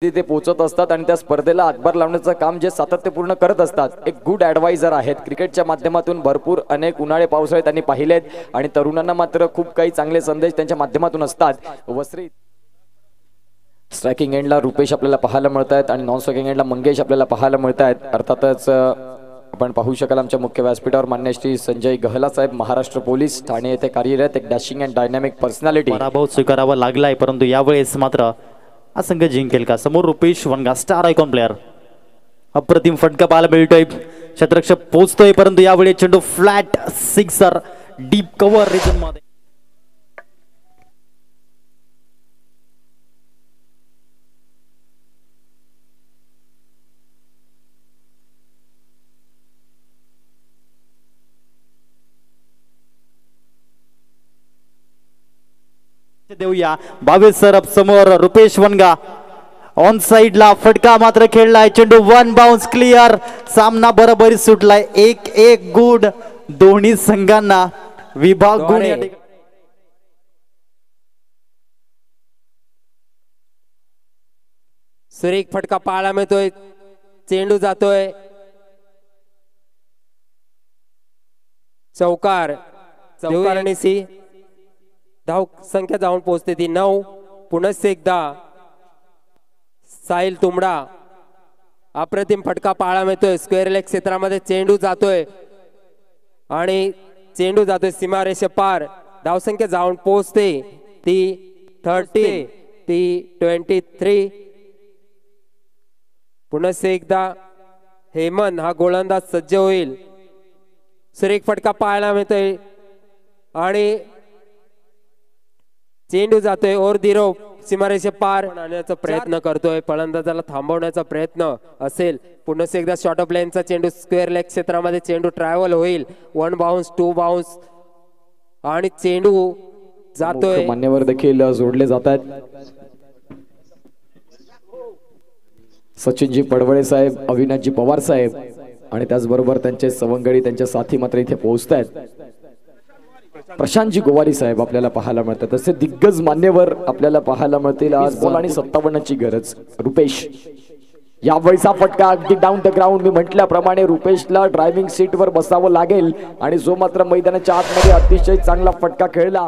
ते पोहोचत असतात आणि त्या स्पर्धेला हातभार लावण्याचं काम जे सातत्यपूर्ण करत असतात. एक गुड ॲडवायझर आहेत. क्रिकेटच्या माध्यमातून भरपूर अनेक उन्हाळे पावसाळे त्यांनी पाहिलेत आणि तरुणांना मात्र खूप काही चांगले संदेश त्यांच्या माध्यमातून असतात. वसरी स्ट्रायकिंग एंडला रुपेश आपल्याला पाहायला मिळत आहेत आणि नॉन स्ट्रायकिंग एंडला मंगेश आपल्याला पाहायला मिळत आहेत. अर्थातच आपण पाहू शकाल आमच्या मुख्य व्यासपीठावर मान्य श्री संजय गहला साहेब, महाराष्ट्र पोलीस ठाणे येथे कार्यरत, एक डॅशिंग अँड डायनॅमिक पर्सनॅलिटी. पराभव स्वीकारावा लागलाय, परंतु यावेळेस मात्र हा संघ जिंकेल का? समोर Rupesh Vanga, star icon player. अप्रतिम फटका पाहायला मिळतोय, क्षेत्ररक्षक पोहोचतोय, परंतु यावेळी चेंडू flat sixer deep cover region मध्ये. देऊया 22 सरब समोर रुपेश वनगा ऑन साइड ला फटका मात्र खेळलाय, चेंडू वन बाउन्स क्लिअर. सामना बरोबरी सुटलाय, 1-1 गुड दोन्ही संघांना विभाग गुण. सुरेख फटका पाहायला मिळतोय, चेंडू जातोय चौकार. चौकारने सी धाव संख्या जाऊन पोहोचते ती 9. पुन्हा एकदा साहिल तुंबडा, अप्रतिम फटका पाहायला मिळतोय. स्क्वेअर लेग क्षेत्रामध्ये चेंडू जातोय आणि चेंडू जातोय सीमारेषे पार. धाव संख्या जाऊन पोहोचते ती 30, ती 23. पुन्हा एकदा हेमंत हा गोलंदाज सज्ज होईल. सुरेख फटका पाहायला मिळतोय आणि चेंडू जातोय ओर दिरो सीमारेषे पार आणण्याचा प्रयत्न करतोय. फलंदाजाला थांबवण्याचा प्रयत्न असेल. पुन्हा एकदा शॉर्ट ऑफ लेनचा चेंडू स्क्वेअर लेग क्षेत्रामध्ये चेंडू ट्रॅव्हल होईल. 1 बाउन्स 2 बाउन्स आणि चेंडू जातोय. मान्यवर देखील जोडले जात आहेत. सचिनजी पडवळे साहेब, अविनाशजी पवार साहेब आणि त्याचबरोबर त्यांचे सवंगडी, त्यांच्या साथी मात्र इथे पोहोचत आहेत. प्रशांतजी गोवारी साहेब आपल्याला पाहायला मिळतात. तसे दिग्गज मान्यवर आपल्याला पाहायला मिळतील. आज बॉल आणि 57ची गरज. रुपेश यावेळीचा फटका अगदी डाऊन द ग्राउंड. मी म्हटल्याप्रमाणे रुपेशला ड्रायव्हिंग सीटवर बसावं लागेल आणि जो मात्र मैदानाच्या आतमध्ये अतिशय चांगला फटका खेळला.